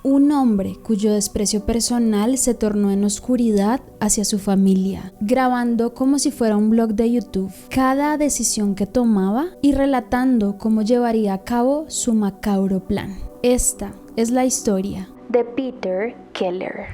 Un hombre cuyo desprecio personal se tornó en oscuridad hacia su familia, grabando como si fuera un blog de YouTube cada decisión que tomaba y relatando cómo llevaría a cabo su macabro plan. Esta es la historia de Peter Keller.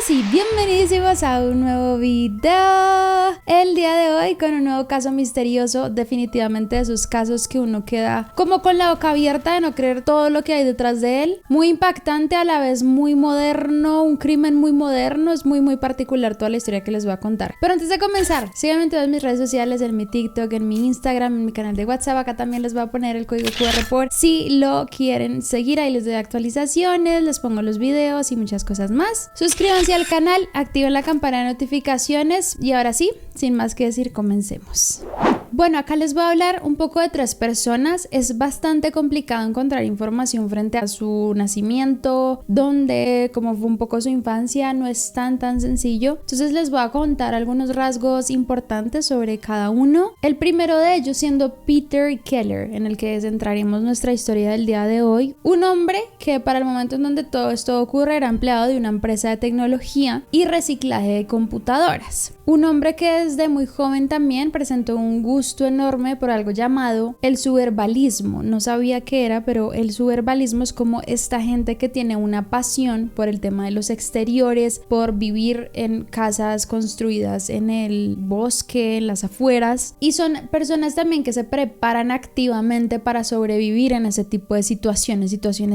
Y bienvenidísimos a un nuevo video. El día de hoy con un nuevo caso misterioso, definitivamente de esos casos que uno queda como con la boca abierta de no creer todo lo que hay detrás de él. Muy impactante, a la vez muy moderno, un crimen muy moderno, es muy particular toda la historia que les voy a contar. Pero antes de comenzar, síganme en todas mis redes sociales, en mi TikTok, en mi Instagram, en mi canal de WhatsApp. Acá también les voy a poner el código QR por si lo quieren seguir. Ahí les doy actualizaciones, les pongo los videos y muchas cosas más. Suscríbanse al canal, activen la campana de notificaciones y ahora sí, sin más que decir, comencemos. Bueno, acá les voy a hablar un poco de 3 personas. Es bastante complicado encontrar información frente a su nacimiento, dónde, cómo fue un poco su infancia, no es tan sencillo. Entonces les voy a contar algunos rasgos importantes sobre cada uno. El primero de ellos siendo Peter Keller, en el que centraremos nuestra historia del día de hoy. Un hombre que para el momento en donde todo esto ocurre era empleado de una empresa de tecnología y reciclaje de computadoras. Un hombre que desde muy joven también presentó un gusto enorme por algo llamado el subverbalismo. No sabía qué era, pero el subverbalismo es como esta gente que tiene una pasión por el tema de los exteriores, por vivir en casas construidas en el bosque, en las afueras, y son personas también que se preparan activamente para sobrevivir en ese tipo de situaciones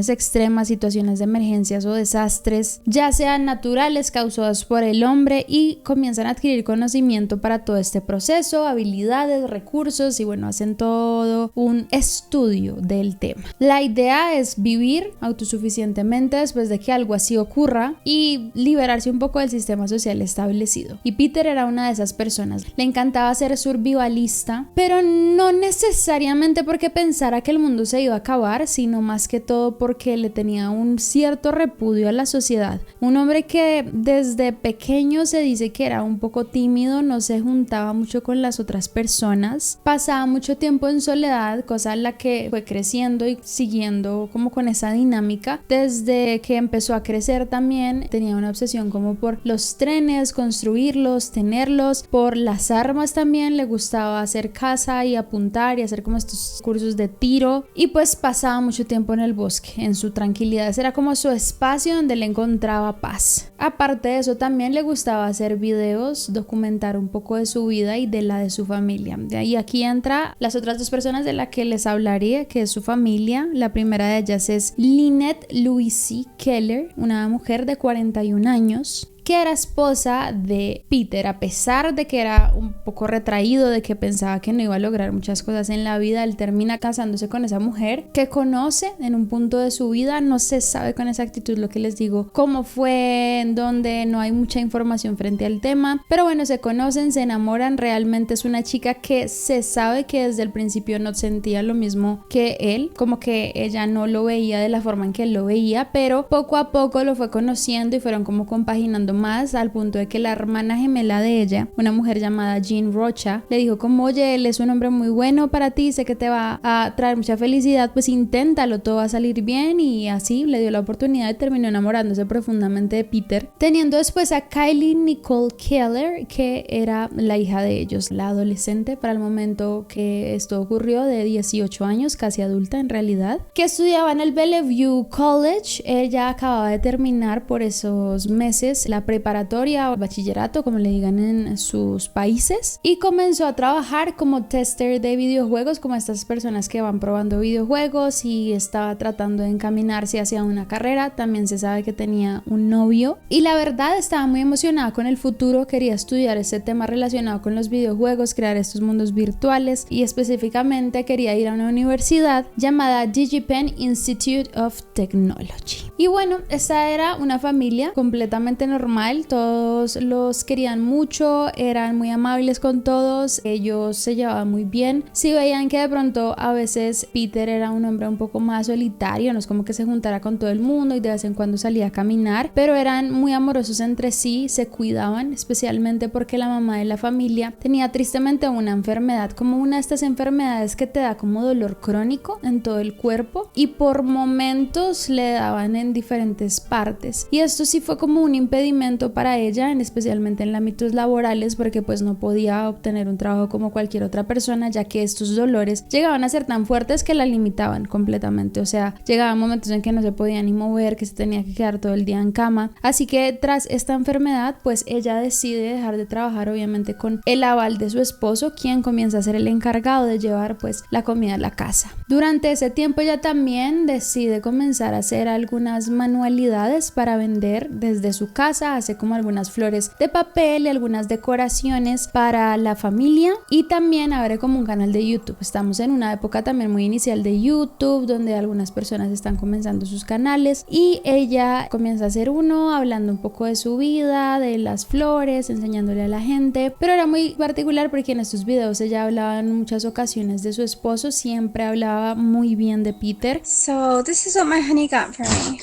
extremas, situaciones de emergencias o desastres, ya sean naturales causados por el hombre, y comienzan a adquirir conocimiento para todo este proceso, habilidades, recursos, y bueno, hacen todo un estudio del tema. La idea es vivir autosuficientemente después de que algo así ocurra y liberarse un poco del sistema social establecido. Y Peter era una de esas personas. Le encantaba ser survivalista, pero no necesariamente porque pensara que el mundo se iba a acabar, sino más que todo porque le tenía un cierto repudio a la sociedad. Un hombre que desde pequeño se dice que era un poco tímido, no se juntaba mucho con las otras personas, pasaba mucho tiempo en soledad, cosa en la que fue creciendo y siguiendo como con esa dinámica. Desde que empezó a crecer también tenía una obsesión como por los trenes, construirlos, tenerlos, por las armas también, le gustaba hacer caza y apuntar y hacer como estos cursos de tiro, y pues pasaba mucho tiempo en el bosque, en su tranquilidad. Ese era como su espacio donde le encontraba paz. Aparte de eso también le gustaba hacer videos, documentar un poco de su vida y de la de su familia. De ahí aquí entra las otras 2 personas de las que les hablaré, que es su familia. La primera de ellas es Lynette Louise Keller, una mujer de 41 años que era esposa de Peter. A pesar de que era un poco retraído, de que pensaba que no iba a lograr muchas cosas en la vida, él termina casándose con esa mujer que conoce en un punto de su vida. No se sabe con exactitud, lo que les digo, cómo fue, en dónde, no hay mucha información frente al tema, pero bueno, se conocen, se enamoran. Realmente es una chica que se sabe que desde el principio no sentía lo mismo que él, como que ella no lo veía de la forma en que él lo veía, pero poco a poco lo fue conociendo y fueron como compaginando más, al punto de que la hermana gemela de ella, una mujer llamada Jean Rocha, le dijo como: oye, él es un hombre muy bueno para ti, sé que te va a traer mucha felicidad, pues inténtalo, todo va a salir bien. Y así le dio la oportunidad y terminó enamorándose profundamente de Peter, teniendo después a Kylie Nicole Keller, que era la hija de ellos, la adolescente para el momento que esto ocurrió, de 18 años, casi adulta en realidad, que estudiaba en el Bellevue College. Ella acababa de terminar por esos meses la la preparatoria o bachillerato, como le digan en sus países, y comenzó a trabajar como tester de videojuegos, como estas personas que van probando videojuegos, y estaba tratando de encaminarse hacia una carrera. También se sabe que tenía un novio y la verdad estaba muy emocionada con el futuro, quería estudiar ese tema relacionado con los videojuegos, crear estos mundos virtuales, y específicamente quería ir a una universidad llamada DigiPen Institute of Technology. Y bueno, esta era una familia completamente normal, todos los querían mucho, eran muy amables con todos, ellos se llevaban muy bien. Si veían que de pronto a veces Peter era un hombre un poco más solitario, no es como que se juntara con todo el mundo y de vez en cuando salía a caminar, pero eran muy amorosos entre sí, se cuidaban, especialmente porque la mamá de la familia tenía tristemente una enfermedad, como una de estas enfermedades que te da como dolor crónico en todo el cuerpo, y por momentos le daban en diferentes partes, y esto sí fue como un impedimento para ella, especialmente en ámbitos laborales, porque pues no podía obtener un trabajo como cualquier otra persona, ya que estos dolores llegaban a ser tan fuertes que la limitaban completamente. O sea, llegaban momentos en que no se podía ni mover, que se tenía que quedar todo el día en cama. Así que tras esta enfermedad, pues ella decide dejar de trabajar, obviamente con el aval de su esposo, quien comienza a ser el encargado de llevar pues la comida a la casa. Durante ese tiempo ella también decide comenzar a hacer algunas manualidades para vender desde su casa, hace como algunas flores de papel y algunas decoraciones para la familia, y también abre como un canal de YouTube. Estamos en una época también muy inicial de YouTube, donde algunas personas están comenzando sus canales, y ella comienza a hacer uno hablando un poco de su vida, de las flores, enseñándole a la gente, pero era muy particular porque en estos videos ella hablaba en muchas ocasiones de su esposo, siempre hablaba muy bien de Peter. So this is what my honey got for me.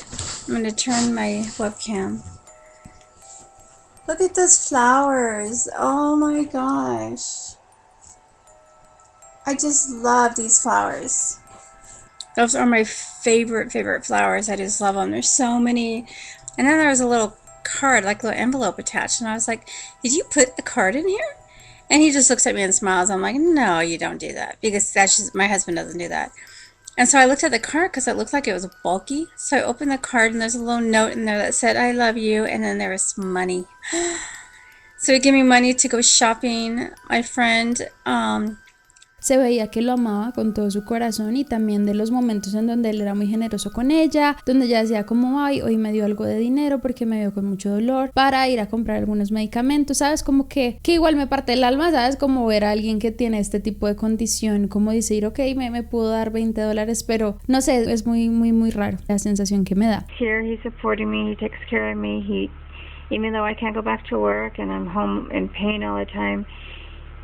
I'm gonna turn my webcam. Look at those flowers. Oh my gosh. I just love these flowers. Those are my favorite flowers. I just love them. There's so many. And then there was a little card, like a little envelope attached. And I was like, did you put the card in here? And he just looks at me and smiles. I'm like, no, you don't do that. Because that's just, my husband doesn't do that. And so I looked at the card because it looked like it was bulky. So I opened the card and there's a little note in there that said, I love you. And then there was money. So he gave me money to go shopping. My friend, Se veía que lo amaba con todo su corazón, y también de los momentos en donde él era muy generoso con ella, donde ella decía como, ay, hoy me dio algo de dinero porque me vio con mucho dolor para ir a comprar algunos medicamentos, ¿sabes? Como que igual me parte el alma, ¿sabes? Como ver a alguien que tiene este tipo de condición, como decir, ok, me pudo dar $20, pero no sé, es muy raro la sensación que me da. Here, he's supporting me, he takes care of me, even though I can't go back to work and I'm home in pain all the time,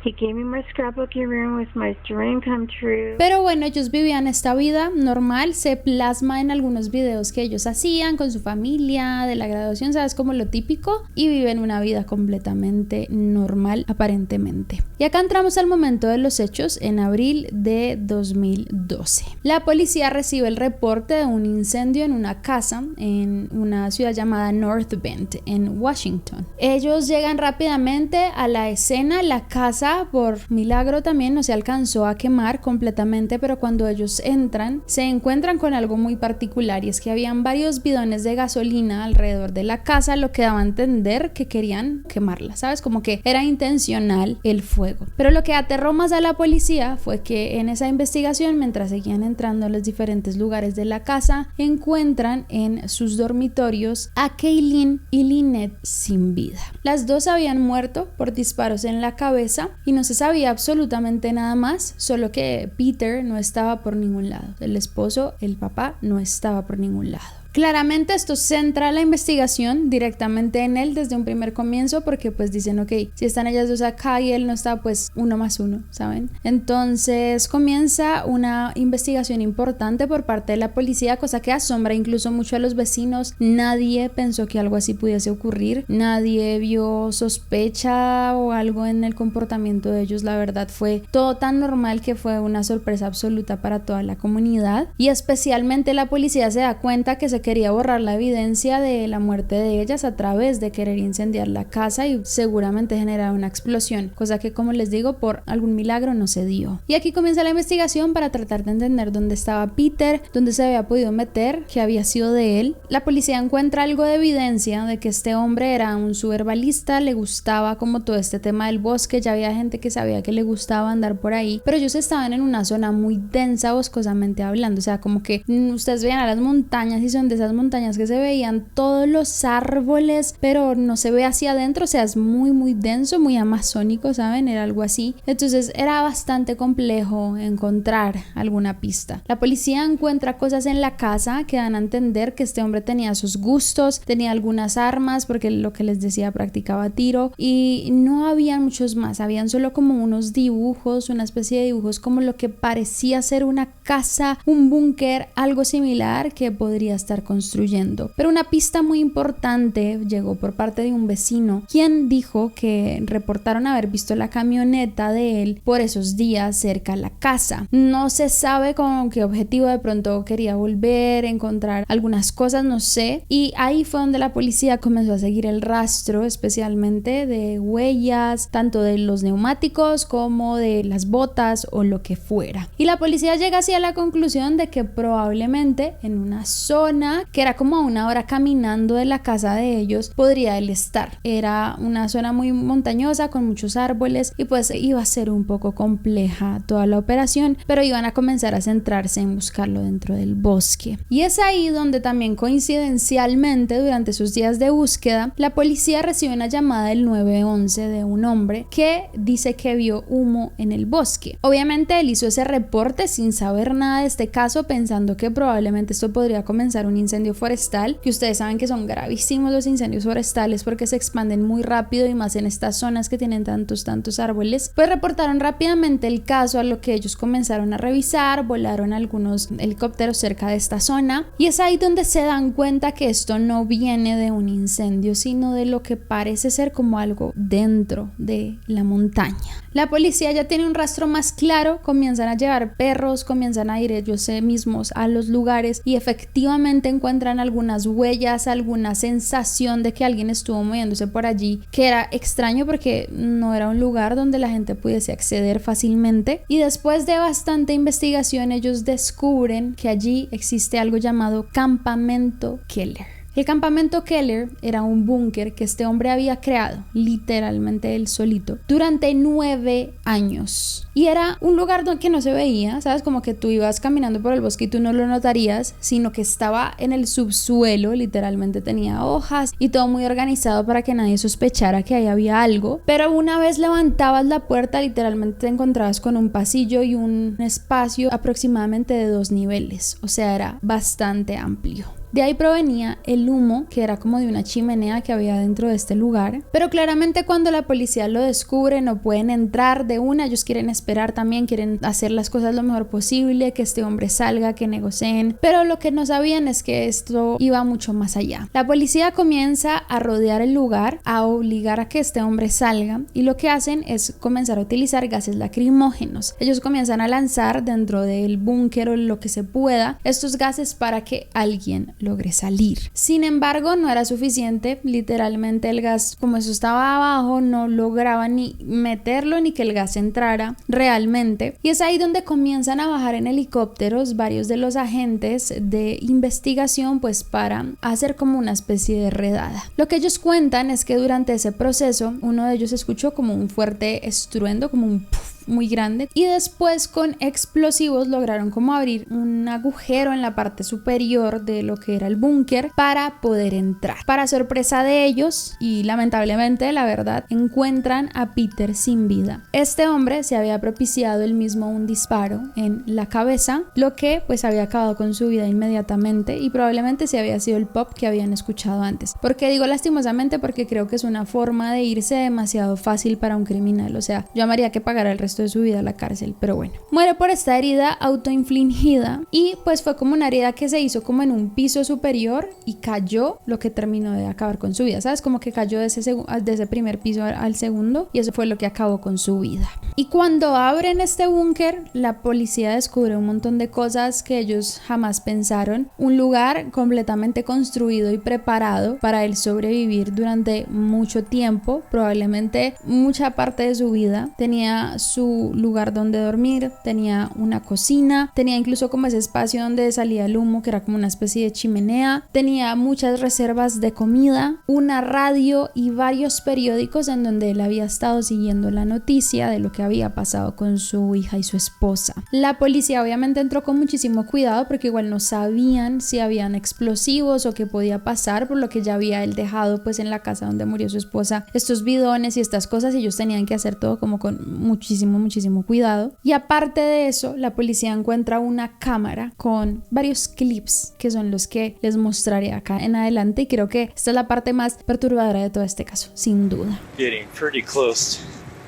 he gave me my scrapbooking room with my dream come true. Pero bueno, ellos vivían esta vida normal, se plasma en algunos videos que ellos hacían con su familia, de la graduación, sabes, como lo típico, y viven una vida completamente normal aparentemente. Y acá entramos al momento de los hechos, en abril de 2012. La policía recibe el reporte de un incendio en una casa en una ciudad llamada North Bend, en Washington. Ellos llegan rápidamente a la escena, la casa por milagro también no se alcanzó a quemar completamente, pero cuando ellos entran se encuentran con algo muy particular, y es que habían varios bidones de gasolina alrededor de la casa, lo que daba a entender que querían quemarla, ¿sabes? Como que era intencional el fuego. Pero lo que aterró más a la policía fue que en esa investigación, mientras seguían entrando a los diferentes lugares de la casa, encuentran en sus dormitorios a Kaylin y Lynette sin vida. Las dos habían muerto por disparos en la cabeza y no se sabía absolutamente nada más, solo que Peter no estaba por ningún lado. El esposo, el papá, no estaba por ningún lado. Claramente esto centra la investigación directamente en él desde un primer comienzo, porque pues dicen, ok, si están ellas dos acá y él no está, pues 1 más 1, ¿saben? Entonces comienza una investigación importante por parte de la policía, cosa que asombra incluso mucho a los vecinos. Nadie pensó que algo así pudiese ocurrir, nadie vio sospecha o algo en el comportamiento de ellos. La verdad fue todo tan normal que fue una sorpresa absoluta para toda la comunidad, y especialmente la policía se da cuenta que se quería borrar la evidencia de la muerte de ellas a través de querer incendiar la casa y seguramente generar una explosión, cosa que, como les digo, por algún milagro no se dio. Y aquí comienza la investigación para tratar de entender dónde estaba Peter, dónde se había podido meter, qué había sido de él. La policía encuentra algo de evidencia de que este hombre era un subherbalista, le gustaba como todo este tema del bosque, ya había gente que sabía que le gustaba andar por ahí, pero ellos estaban en una zona muy densa boscosamente hablando, o sea, como que ustedes veían a las montañas y son de esas montañas que se veían todos los árboles, pero no se ve hacia adentro, o sea, es muy denso, muy amazónico, ¿saben? Era algo así. Entonces era bastante complejo encontrar alguna pista. La policía encuentra cosas en la casa que dan a entender que este hombre tenía sus gustos, tenía algunas armas, porque lo que les decía, practicaba tiro, y no había muchos más, habían solo como unos dibujos, una especie de dibujos como lo que parecía ser una casa, un búnker, algo similar que podría estar construyendo. Pero una pista muy importante llegó por parte de un vecino, quien dijo que reportaron haber visto la camioneta de él por esos días cerca a la casa. No se sabe con qué objetivo, de pronto quería volver, encontrar algunas cosas, no sé, y ahí fue donde la policía comenzó a seguir el rastro, especialmente de huellas, tanto de los neumáticos como de las botas o lo que fuera. Y la policía llega así a la conclusión de que probablemente en una zona que era como a una hora caminando de la casa de ellos podría él estar. Era una zona muy montañosa con muchos árboles y pues iba a ser un poco compleja toda la operación, pero iban a comenzar a centrarse en buscarlo dentro del bosque. Y es ahí donde también coincidencialmente durante sus días de búsqueda la policía recibe una llamada del 911 de un hombre que dice que vio humo en el bosque. Obviamente él hizo ese reporte sin saber nada de este caso, pensando que probablemente esto podría comenzar un incendio forestal, que ustedes saben que son gravísimos los incendios forestales porque se expanden muy rápido y más en estas zonas que tienen tantos árboles. Pues reportaron rápidamente el caso, a lo que ellos comenzaron a revisar, volaron algunos helicópteros cerca de esta zona y es ahí donde se dan cuenta que esto no viene de un incendio, sino de lo que parece ser como algo dentro de la montaña. La policía ya tiene un rastro más claro, comienzan a llevar perros, comienzan a ir ellos mismos a los lugares y efectivamente encuentran algunas huellas, alguna sensación de que alguien estuvo moviéndose por allí, que era extraño porque no era un lugar donde la gente pudiese acceder fácilmente. Y después de bastante investigación ellos descubren que allí existe algo llamado Campamento Keller. El Campamento Keller era un búnker que este hombre había creado, literalmente él solito, durante 9 años. Y era un lugar que no se veía, ¿sabes? Como que tú ibas caminando por el bosque y tú no lo notarías, sino que estaba en el subsuelo, literalmente tenía hojas y todo muy organizado para que nadie sospechara que ahí había algo. Pero una vez levantabas la puerta, literalmente te encontrabas con un pasillo y un espacio aproximadamente de 2 niveles, o sea, era bastante amplio. De ahí provenía el humo, que era como de una chimenea que había dentro de este lugar. Pero claramente cuando la policía lo descubre no pueden entrar de una, ellos quieren esperar también, quieren hacer las cosas lo mejor posible, que este hombre salga, que negocien. Pero lo que no sabían es que esto iba mucho más allá. La policía comienza a rodear el lugar, a obligar a que este hombre salga y lo que hacen es comenzar a utilizar gases lacrimógenos. Ellos comienzan a lanzar dentro del búnker o lo que se pueda estos gases para que alguien logré salir. Sin embargo, no era suficiente, literalmente el gas, como eso estaba abajo, no lograba ni meterlo ni que el gas entrara realmente. Y es ahí donde comienzan a bajar en helicópteros varios de los agentes de investigación, pues para hacer como una especie de redada. Lo que ellos cuentan es que durante ese proceso uno de ellos escuchó como un fuerte estruendo, como un puff muy grande, y después con explosivos lograron como abrir un agujero en la parte superior de lo que era el búnker para poder entrar. Para sorpresa de ellos y lamentablemente, la verdad, encuentran a Peter sin vida. Este hombre se había propiciado él mismo un disparo en la cabeza, lo que pues había acabado con su vida inmediatamente y probablemente se había sido el pop que habían escuchado antes. ¿Por qué digo lastimosamente? Porque creo que es una forma de irse demasiado fácil para un criminal. O sea, yo amaría que pagara el resto resto de su vida a la cárcel, pero bueno. Muere por esta herida autoinfligida y pues fue como una herida que se hizo como en un piso superior y cayó, lo que terminó de acabar con su vida, ¿sabes? Como que cayó de ese primer piso al segundo y eso fue lo que acabó con su vida. Y cuando abren este búnker, la policía descubre un montón de cosas que ellos jamás pensaron. Un lugar completamente construido y preparado para él sobrevivir durante mucho tiempo, probablemente mucha parte de su vida. Tenía su lugar donde dormir, tenía una cocina, tenía incluso como ese espacio donde salía el humo que era como una especie de chimenea, tenía muchas reservas de comida, una radio y varios periódicos en donde él había estado siguiendo la noticia de lo que había pasado con su hija y su esposa. La policía obviamente entró con muchísimo cuidado porque igual no sabían si habían explosivos o qué podía pasar, por lo que ya había él dejado pues en la casa donde murió su esposa estos bidones y estas cosas y ellos tenían que hacer todo como con muchísimo cuidado. Y aparte de eso, la policía encuentra una cámara con varios clips que son los que les mostraré acá en adelante y creo que esta es la parte más perturbadora de todo este caso, sin duda. Getting pretty close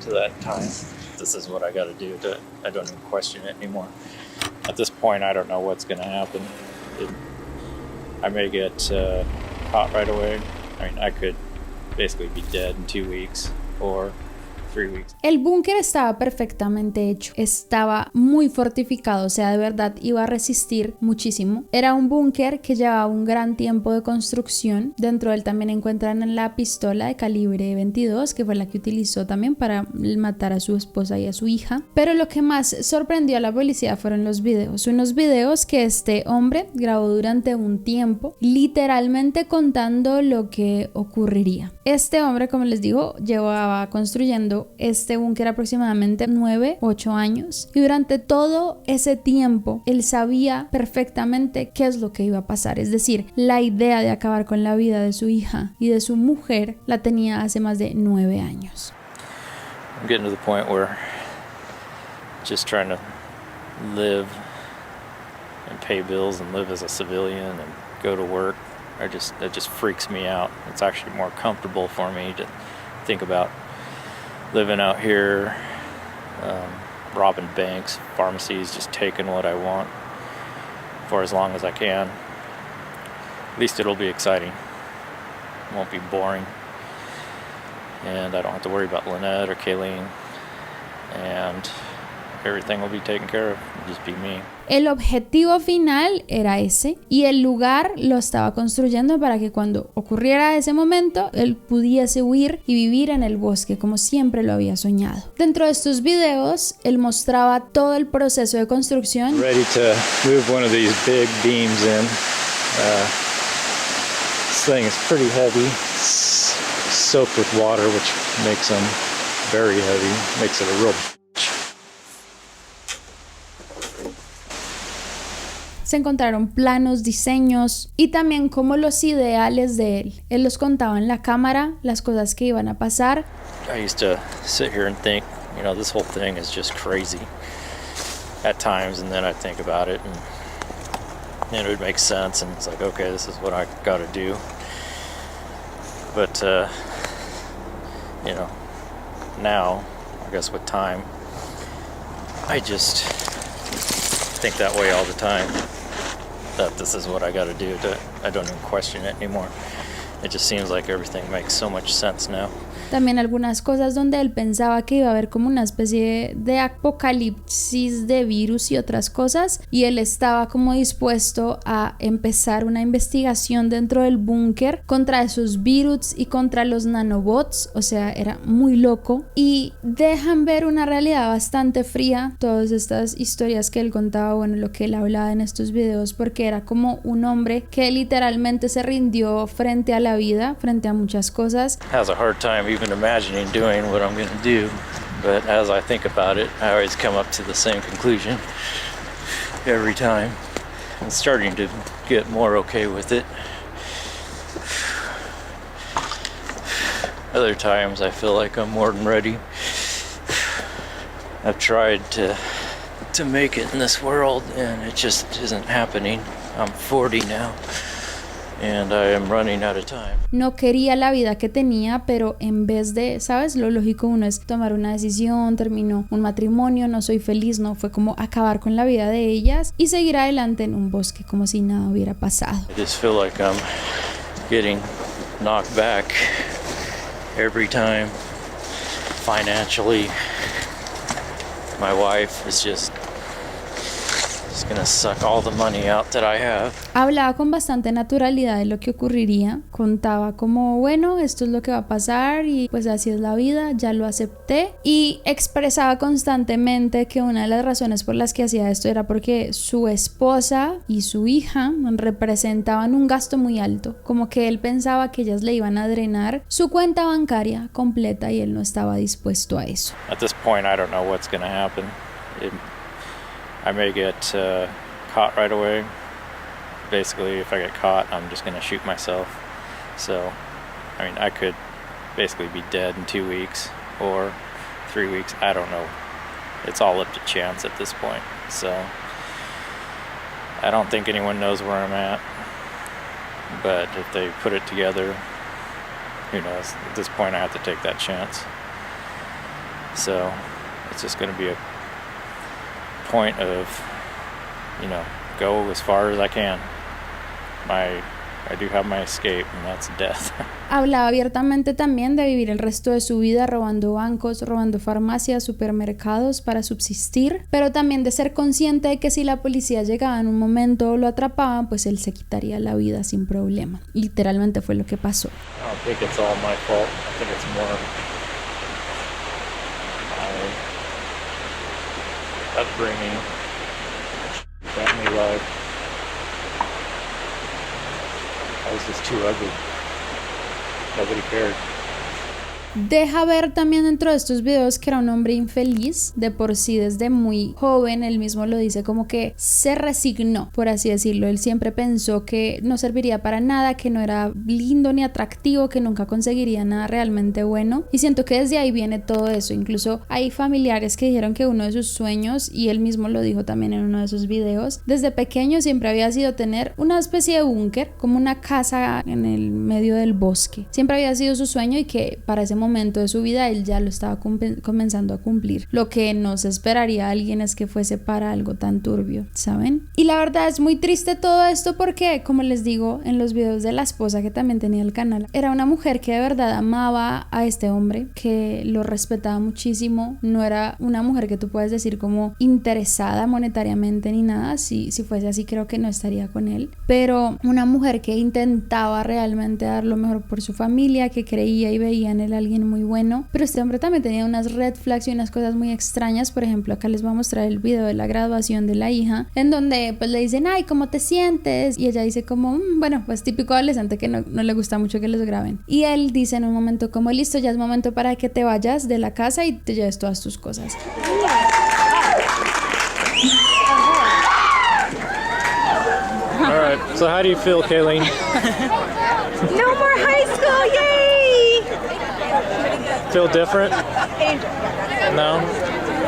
to that time. This is what I got to do. I don't even question it anymore. At this point, I don't know what's going to happen. I may get caught right away. I mean, I could basically be dead in 2 weeks or 3 weeks. El búnker estaba perfectamente hecho, estaba muy fortificado, o sea, de verdad iba a resistir muchísimo. Era un búnker que llevaba un gran tiempo de construcción. Dentro de él también encuentran la pistola de calibre 22, que fue la que utilizó también para matar a su esposa y a su hija. Pero lo que más sorprendió a la policía fueron los videos, unos videos que este hombre grabó durante un tiempo, literalmente contando lo que ocurriría. Este hombre, como les digo, llevaba construyendo este búnker aproximadamente 9-8 años y durante todo ese tiempo él sabía perfectamente qué es lo que iba a pasar, es decir, la idea de acabar con la vida de su hija y de su mujer la tenía hace más de 9 años. I'm getting to the point where just trying to live and pay bills and live as a civilian and go to work, it just freaks me out. It's actually more comfortable for me to think about living out here, robbing banks, pharmacies, just taking what I want for as long as I can. At least it'll be exciting. It won't be boring. And I don't have to worry about Lynette or Kayleen. And everything will be taken care of. It'll just be me. El objetivo final era ese y el lugar lo estaba construyendo para que cuando ocurriera ese momento él pudiese huir y vivir en el bosque como siempre lo había soñado. Dentro de estos videos él mostraba todo el proceso de construcción. Ready to move one of these big beams in. This thing is pretty heavy. It's soaked with water, which makes them very heavy. Makes it a real. Se encontraron planos, diseños y también como los ideales de él. Él los contaba en la cámara, las cosas que iban a pasar. I used to sit here and think, you know, this whole thing is just crazy at times, and then I'd think about it and it would make sense, and it's like, okay, this is what I got to do. But, you know, now, I guess with time, I just think that way all the time. That this is what I got to do. I don't even question it anymore. It just seems like everything makes so much sense now. También algunas cosas donde él pensaba que iba a haber como una especie de apocalipsis de virus y otras cosas y él estaba como dispuesto a empezar una investigación dentro del búnker contra esos virus y contra los nanobots, o sea, era muy loco y dejan ver una realidad bastante fría todas estas historias que él contaba, bueno, lo que él hablaba en estos videos, porque era como un hombre que literalmente se rindió frente a la vida, frente a muchas cosas. Has a hard time even imagining doing what I'm going to do, but as I think about it, I always come up to the same conclusion every time. I'm starting to get more okay with it. Other times I feel like I'm more than ready. I've tried to make it in this world and it just isn't happening. I'm 40 now and I am running out of time. No quería la vida que tenía, pero en vez de, ¿sabes? Lo lógico uno es tomar una decisión, terminó un matrimonio, no soy feliz, no, fue como acabar con la vida de ellas y seguir adelante en un bosque como si nada hubiera pasado. I just feel like I'm getting knocked back every time financially. My wife is just gonna suck all the money out that I have. Hablaba con bastante naturalidad de lo que ocurriría, contaba como, bueno, esto es lo que va a pasar y pues así es la vida, ya lo acepté, y expresaba constantemente que una de las razones por las que hacía esto era porque su esposa y su hija representaban un gasto muy alto, como que él pensaba que ellas le iban a drenar su cuenta bancaria completa y él no estaba dispuesto a eso. At this point, I don't know what's gonna happen. I may get caught right away. Basically, if I get caught, I'm just going to shoot myself. So, I mean, I could basically be dead in 2 weeks or 3 weeks. I don't know. It's all up to chance at this point. So, I don't think anyone knows where I'm at. But if they put it together, who knows? At this point, I have to take that chance. So, it's just going to be a point of, go as far as I can. I do have my escape, and that's death. Hablaba abiertamente también de vivir el resto de su vida robando bancos, robando farmacias, supermercados para subsistir, pero también de ser consciente de que si la policía llegaba en un momento o lo atrapaban, pues él se quitaría la vida sin problema. Literalmente fue lo que pasó. I don't think it's all my fault. I think it's more my upbringing, family life. I was just too ugly. Nobody cared. Deja ver también dentro de estos videos que era un hombre infeliz, de por sí desde muy joven, él mismo lo dice como que se resignó, por así decirlo. Él siempre pensó que no serviría para nada, que no era lindo ni atractivo, que nunca conseguiría nada realmente bueno, y siento que desde ahí viene todo eso. Incluso hay familiares que dijeron que uno de sus sueños, y él mismo lo dijo también en uno de sus videos, desde pequeño siempre había sido tener una especie de búnker, como una casa en el medio del bosque. Siempre había sido su sueño y que para ese momento de su vida él ya lo estaba comenzando a cumplir. Lo que no se esperaría a alguien es que fuese para algo tan turbio, ¿saben? Y la verdad es muy triste todo esto porque, como les digo en los videos de la esposa que también tenía el canal, era una mujer que de verdad amaba a este hombre, que lo respetaba muchísimo. No era una mujer que tú puedes decir como interesada monetariamente ni nada. Si fuese así, creo que no estaría con él, pero una mujer que intentaba realmente dar lo mejor por su familia, que creía y veía en él alguien muy bueno. Pero este hombre también tenía unas red flags y unas cosas muy extrañas. Por ejemplo, acá les voy a mostrar el video de la graduación de la hija, en donde pues le dicen, ay, ¿cómo te sientes? Y ella dice como, bueno, pues típico adolescente que no le gusta mucho que les graben. Y él dice en un momento como, listo, ya es momento para que te vayas de la casa y te lleves todas tus cosas. All right, so how do you feel, Kayleen? No more high school, yay! Feel different? No?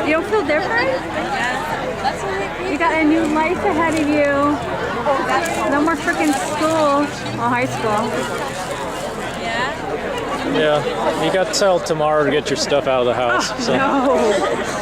You don't feel different? You got a new life ahead of you. No more freaking school. Well, high school. Yeah, you got till tomorrow to get your stuff out of the house. So. No.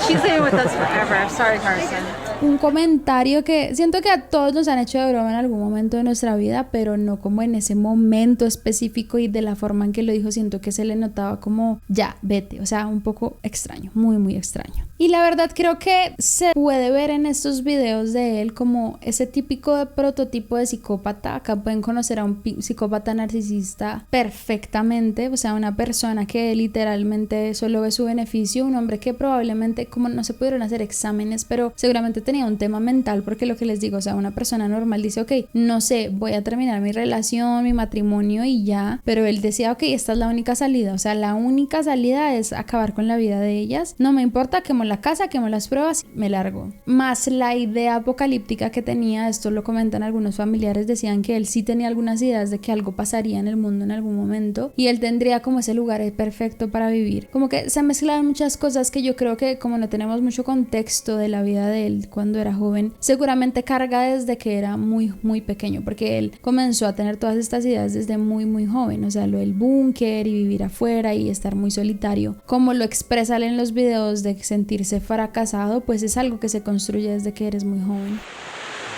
She's living with us forever. Sorry, Carson. Un comentario que siento que a todos nos han hecho de broma en algún momento de nuestra vida, pero no como en ese momento específico, y de la forma en que lo dijo siento que se le notaba como ya, vete, o sea, un poco extraño, muy muy extraño. Y la verdad creo que se puede ver en estos videos de él como ese típico de prototipo de psicópata. Acá pueden conocer a un psicópata narcisista perfectamente, o sea, una persona que literalmente solo ve su beneficio, un hombre que probablemente, como no se pudieron hacer exámenes, pero seguramente tenía un tema mental, porque lo que les digo, o sea, una persona normal dice, ok, no sé, voy a terminar mi relación, mi matrimonio y ya, pero él decía, ok, esta es la única salida, o sea, la única salida es acabar con la vida de ellas, no me importa, quemo la casa, quemo las pruebas, me largo. Más la idea apocalíptica que tenía, esto lo comentan algunos familiares, decían que él sí tenía algunas ideas de que algo pasaría en el mundo en algún momento y él tendría como ese lugar perfecto para vivir. Como que se mezclaban muchas cosas que yo creo que como no tenemos mucho contexto de la vida de él cuando era joven, seguramente carga desde que era muy pequeño, porque él comenzó a tener todas estas ideas desde muy joven, o sea, lo del búnker y vivir afuera y estar muy solitario, como lo expresa él en los videos de sentirse fracasado, pues es algo que se construye desde que eres muy joven.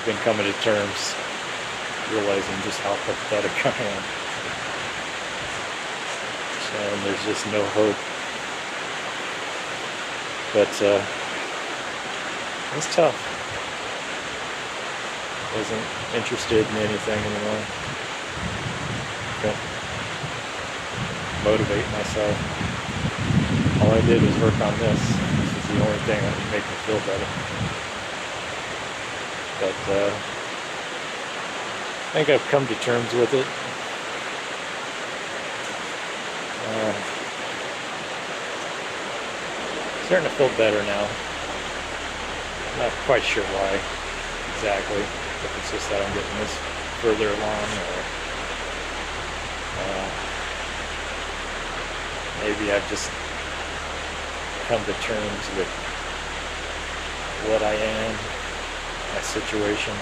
Been coming to terms, realizing just how pathetic I am. And there's just no hope. But it's tough. Wasn't interested in anything anymore. Couldn't motivate myself. All I did was work on this. This is the only thing that would make me feel better. But I think I've come to terms with it. Starting to feel better now. Not quite sure why exactly. If it's just that I'm getting this further along, or maybe I've just come to terms with what I am, my situation.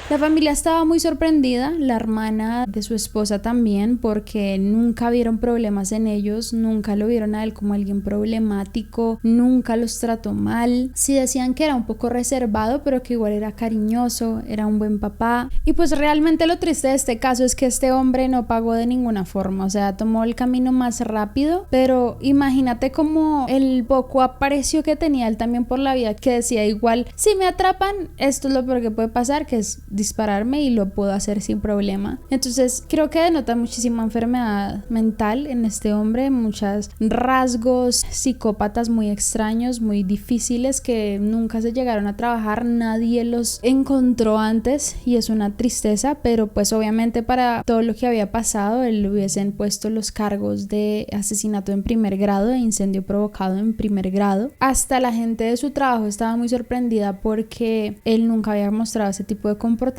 La familia estaba muy sorprendida, la hermana de su esposa también, porque nunca vieron problemas en ellos, nunca lo vieron a él como alguien problemático, nunca los trató mal. Sí decían que era un poco reservado, pero que igual era cariñoso, era un buen papá. Y pues realmente lo triste de este caso es que este hombre no pagó de ninguna forma, o sea, tomó el camino más rápido, pero imagínate como el poco aprecio que tenía él también por la vida, que decía igual, si me atrapan, esto es lo peor que puede pasar, que es dispararme y lo puedo hacer sin problema. Entonces creo que denota muchísima enfermedad mental en este hombre, muchos rasgos psicópatas muy extraños, muy difíciles que nunca se llegaron a trabajar, nadie los encontró antes y es una tristeza, pero pues obviamente para todo lo que había pasado él le hubiesen puesto los cargos de asesinato en primer grado, de incendio provocado en primer grado. Hasta la gente de su trabajo estaba muy sorprendida porque él nunca había mostrado ese tipo de comportamientos.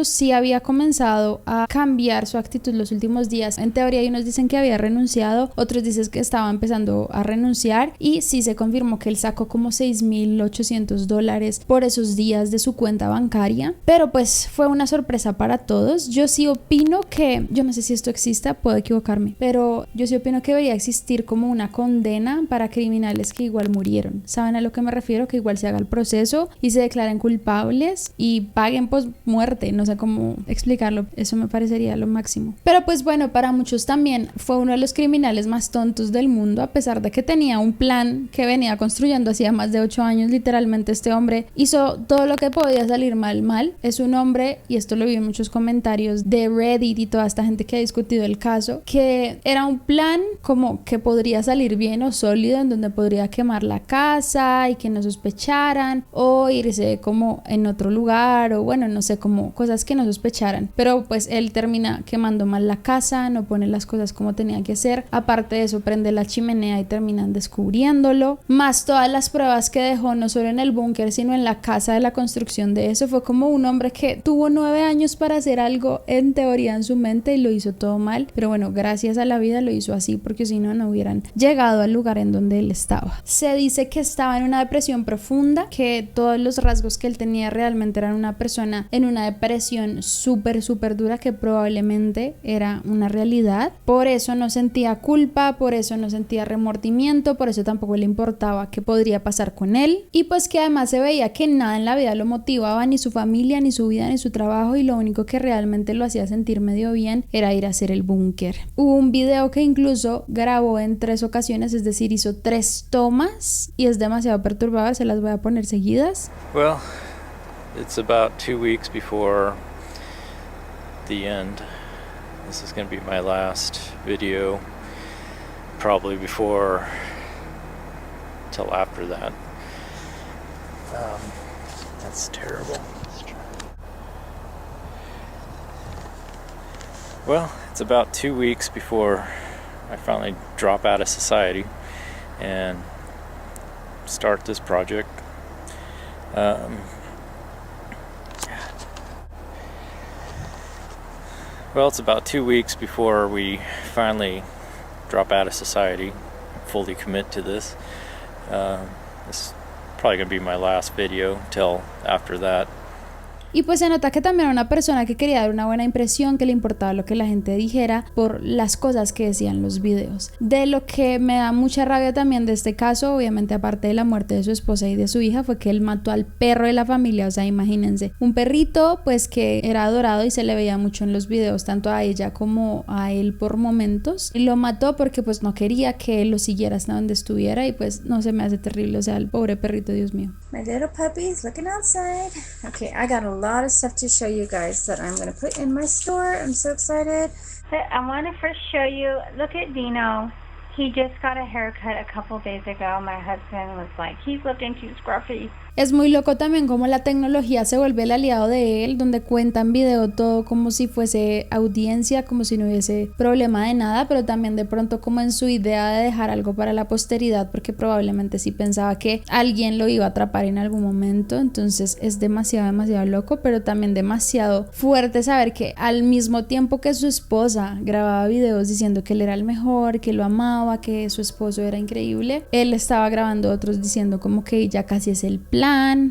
Sí había comenzado a cambiar su actitud los últimos días. En teoría hay unos dicen que había renunciado, otros dicen que estaba empezando a renunciar y sí se confirmó que él sacó como $6,800 por esos días de su cuenta bancaria, pero pues fue una sorpresa para todos. Yo sí opino que, yo no sé si esto exista, puedo equivocarme, pero yo sí opino que debería existir como una condena para criminales que igual murieron. ¿Saben a lo que me refiero? Que igual se haga el proceso y se declaren culpables y paguen pues muerte, no sé cómo explicarlo, eso me parecería lo máximo. Pero pues bueno, para muchos también fue uno de los criminales más tontos del mundo, a pesar de que tenía un plan que venía construyendo hacía más de 8 años, literalmente este hombre hizo todo lo que podía salir mal. Es un hombre, y esto lo vi en muchos comentarios de Reddit y toda esta gente que ha discutido el caso, que era un plan como que podría salir bien o sólido, en donde podría quemar la casa y que no sospecharan, o irse como en otro lugar, o bueno, no sé, como cosas que no sospecharan, pero pues él termina quemando mal la casa, no pone las cosas como tenía que hacer, aparte de eso prende la chimenea y terminan descubriéndolo, más todas las pruebas que dejó no solo en el búnker sino en la casa de la construcción de eso. Fue como un hombre que tuvo 9 años para hacer algo en teoría en su mente y lo hizo todo mal, pero bueno, gracias a la vida lo hizo así, porque si no, no hubieran llegado al lugar en donde él estaba. Se dice que estaba en una depresión profunda, que todos los rasgos que él tenía realmente eran una persona en una depresión súper dura, que probablemente era una realidad. Por eso no sentía culpa, por eso no sentía remordimiento, por eso tampoco le importaba qué podría pasar con él, y pues que además se veía que nada en la vida lo motivaba, ni su familia, ni su vida, ni su trabajo, y lo único que realmente lo hacía sentir medio bien era ir a hacer el búnker. Hubo un video que incluso grabó en 3 ocasiones, es decir, hizo 3 tomas y es demasiado perturbador, se las voy a poner seguidas. Well, it's about 2 weeks before the end. This is going to be my last video, probably before till after that. That's terrible. Well, it's about 2 weeks before I finally drop out of society and start this project. Well, it's about 2 weeks before we finally drop out of society, fully commit to this. This probably going to be my last video till after that. Y pues se nota que también era una persona que quería dar una buena impresión, que le importaba lo que la gente dijera por las cosas que decían los videos. De lo que me da mucha rabia también de este caso, obviamente aparte de la muerte de su esposa y de su hija, fue que él mató al perro de la familia. O sea, imagínense, un perrito pues que era adorado y se le veía mucho en los videos, tanto a ella como a él por momentos. Y lo mató porque pues no quería que él lo siguiera hasta donde estuviera y pues no, se me hace terrible. O sea, el pobre perrito, Dios mío. My little puppy's looking outside. Okay, I got a lot of stuff to show you guys that I'm going to put in my store. I'm so excited. I want to first show you, look at Dino. He just got a haircut a couple days ago. My husband was like, he's looking too scruffy. Es muy loco también como la tecnología se vuelve el aliado de él, donde cuentan video todo como si fuese audiencia, como si no hubiese problema de nada, pero también de pronto como en su idea de dejar algo para la posteridad, porque probablemente sí pensaba que alguien lo iba a atrapar en algún momento. Entonces es demasiado loco, pero también demasiado fuerte saber que al mismo tiempo que su esposa grababa videos diciendo que él era el mejor, que lo amaba, que su esposo era increíble, él estaba grabando otros diciendo como que ya casi es el plan,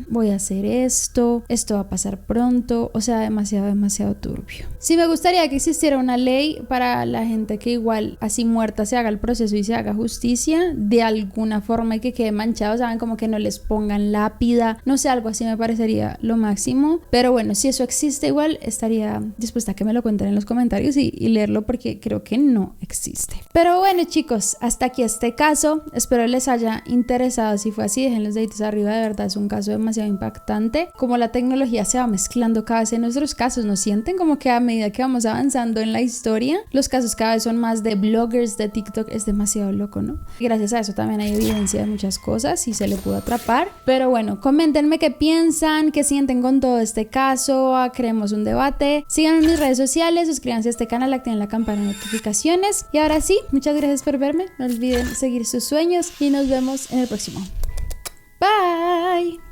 voy a hacer esto va a pasar pronto. O sea, demasiado turbio. Sí me gustaría que existiera una ley para la gente que igual así muerta se haga el proceso y se haga justicia de alguna forma y que quede manchado, saben, como que no les pongan lápida, no sé, algo así me parecería lo máximo. Pero bueno, si eso existe, igual estaría dispuesta a que me lo cuenten en los comentarios y leerlo, porque creo que no existe. Pero bueno, chicos, hasta aquí este caso. Espero les haya interesado. Si fue así, dejen los deditos arriba, de verdad es un caso demasiado impactante. Como la tecnología se va mezclando cada vez en nuestros casos, ¿no sienten? Como que a medida que vamos avanzando en la historia, los casos cada vez son más de bloggers de TikTok. Es demasiado loco, ¿no? Gracias a eso también hay evidencia de muchas cosas y se le pudo atrapar. Pero bueno, coméntenme qué piensan, qué sienten con todo este caso. Creemos un debate. Síganme en mis redes sociales, suscríbanse a este canal, activen la campana de notificaciones. Y ahora sí, muchas gracias por verme. No olviden seguir sus sueños y nos vemos en el próximo. Bye.